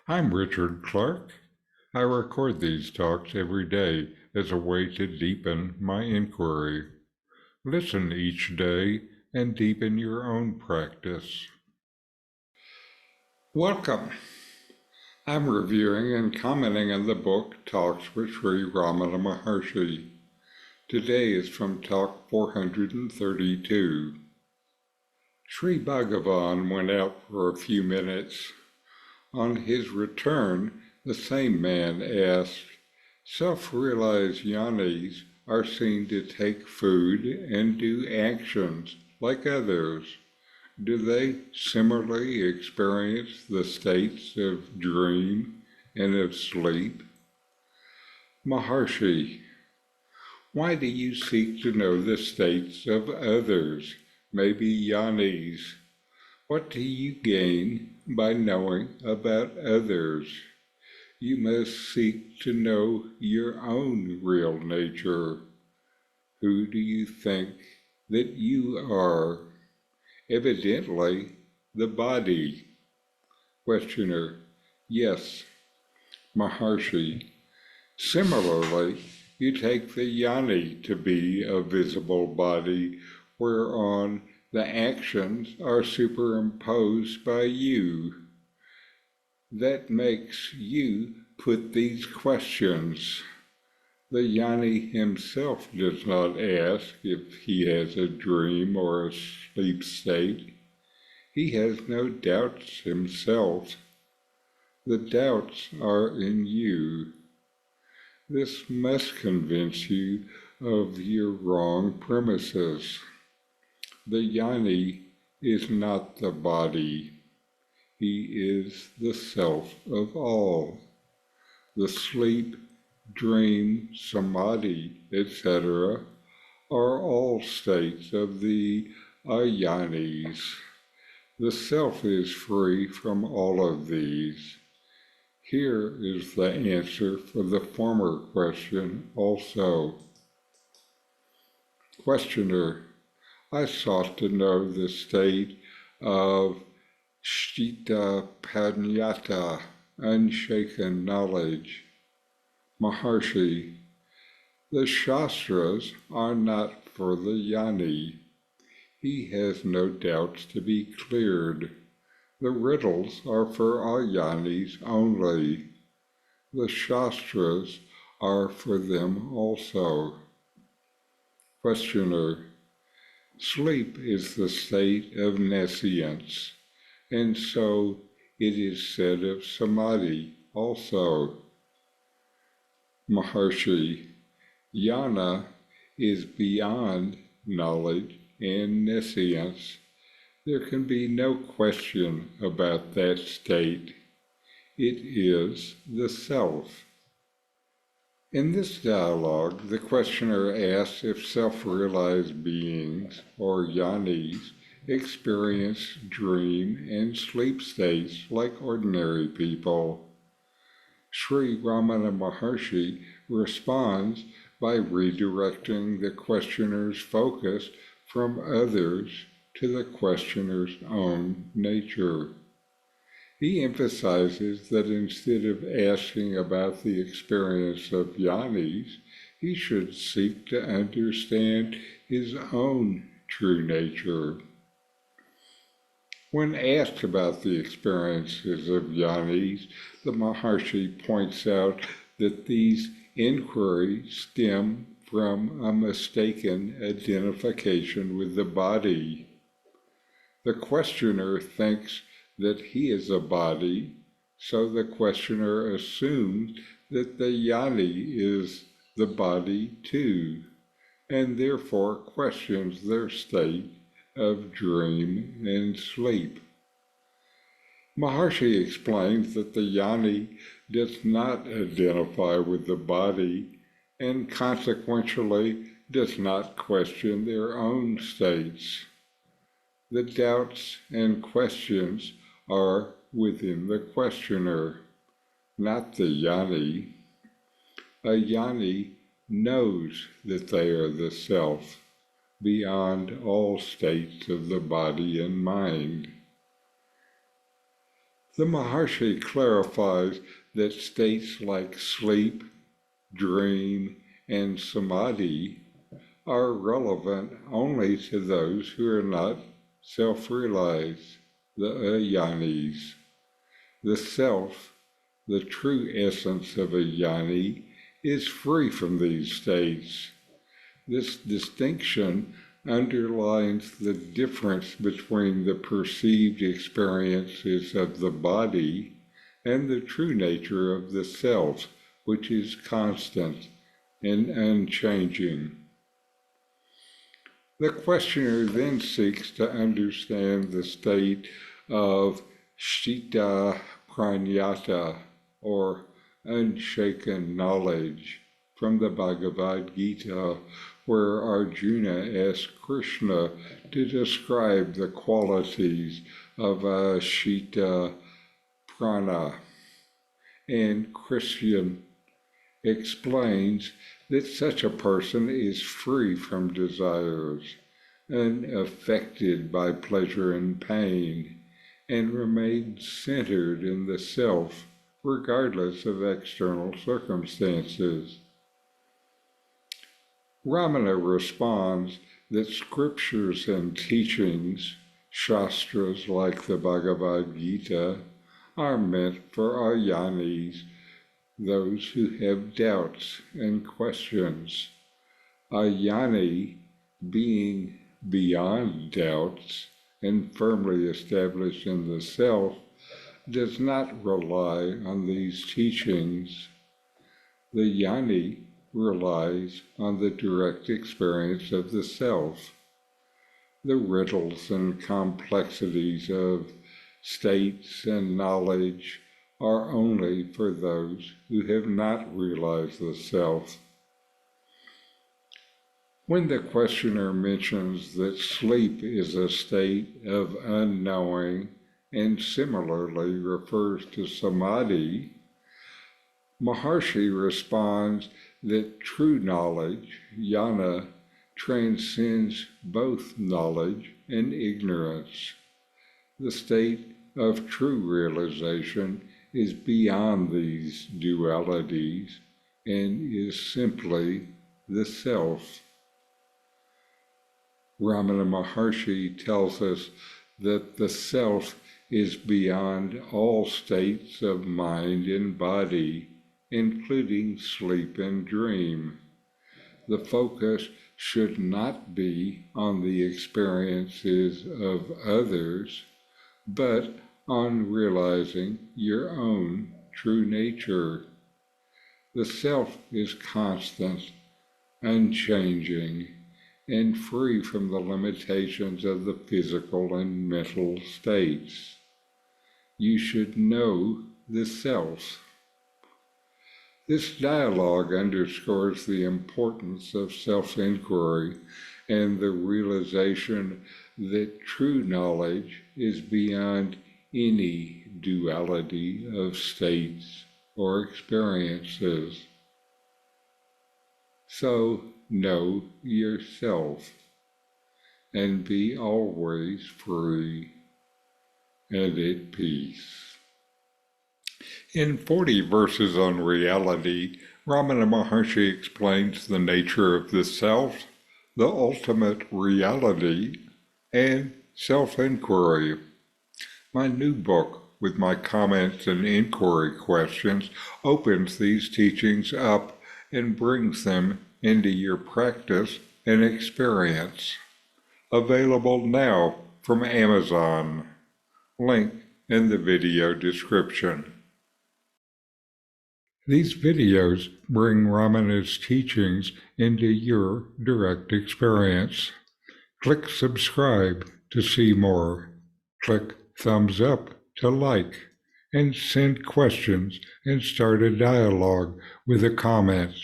I'm Richard Clarke. I record these talks every day as a way to deepen my inquiry. Listen each day and deepen your own practice. Welcome. I'm reviewing and commenting on the book Talks with Sri Ramana Maharshi. Today is from Talk 432. Sri Bhagavan went out for a few minutes. On his return, the same man asked, self-realized jnanis are seen to take food and do actions like others. Do they similarly experience the states of dream and of sleep? Maharshi, why do you seek to know the states of others, maybe jnanis? What do you gain by knowing about others? You must seek to know your own real nature. Who do you think that you are? Evidently, the body. Questioner, yes. Maharshi, similarly, you take the jnani to be a visible body whereon the actions are superimposed by you. That makes you put these questions. The jnani himself does not ask if he has a dream or a sleep state. He has no doubts himself. The doubts are in you. This must convince you of your wrong premises. The jnani is not the body. He is the self of all. The sleep, dream, samadhi, etc. are all states of the ajnanis. The self is free from all of these. Here is the answer for the former question also. Questioner, I sought to know the state of Sthita Panyata, unshaken knowledge. Maharshi, the Shastras are not for the jnani. He has no doubts to be cleared. The riddles are for ajnanis only. The Shastras are for them also. Questioner, sleep is the state of nescience, and so it is said of samadhi also. Maharshi, jnana is beyond knowledge and nescience. There can be no question about that state. It is the self. In this dialogue, the questioner asks if self-realized beings, or jnanis, experience dream and sleep states like ordinary people. Sri Ramana Maharshi responds by redirecting the questioner's focus from others to the questioner's own nature. He emphasizes that instead of asking about the experience of jnanis, he should seek to understand his own true nature. When asked about the experiences of jnanis, the Maharshi points out that these inquiries stem from a mistaken identification with the body. The questioner thinks that he is a body, so the questioner assumes that the jnani is the body too, and therefore questions their state of dream and sleep. Maharshi explains that the jnani does not identify with the body and consequentially does not question their own states. The doubts and questions are within the questioner, not the jnani. A jnani knows that they are the self, beyond all states of the body and mind. The Maharshi clarifies that states like sleep, dream, and samadhi are relevant only to those who are not self-realized, the ajnanis. The self, the true essence of a jnani, is free from these states. This distinction underlines the difference between the perceived experiences of the body and the true nature of the self, which is constant and unchanging. The questioner then seeks to understand the state of Shita Pranyata, or unshaken knowledge, from the Bhagavad Gita, where Arjuna asked Krishna to describe the qualities of Shita Prana, and Krishna explains that such a person is free from desires, unaffected by pleasure and pain, and remains centered in the self, regardless of external circumstances. Ramana responds that scriptures and teachings, shastras like the Bhagavad Gita, are meant for ajnanis, those who have doubts and questions. Jnani, being beyond doubts and firmly established in the self, does not rely on these teachings. The jnani relies on the direct experience of the self. The riddles and complexities of states and knowledge are only for those who have not realized the self. When the questioner mentions that sleep is a state of unknowing and similarly refers to samadhi, Maharshi responds that true knowledge, jnana, transcends both knowledge and ignorance. The state of true realization is beyond these dualities and is simply the self. Ramana Maharshi tells us that the self is beyond all states of mind and body, including sleep and dream. The focus should not be on the experiences of others, but on realizing your own true nature. The self is constant, unchanging, and free from the limitations of the physical and mental states. You should know the self. This dialogue underscores the importance of self-inquiry and the realization that true knowledge is beyond any duality of states or experiences. So know yourself and be always free and at peace. In 40 verses on reality, Ramana Maharshi explains the nature of the self, the ultimate reality, and self-inquiry. My new book, with my comments and inquiry questions, opens these teachings up and brings them into your practice and experience. Available now from Amazon. Link in the video description. These videos bring Ramana's teachings into your direct experience. Click subscribe to see more. Click thumbs up to like, and send questions and start a dialogue with a comment.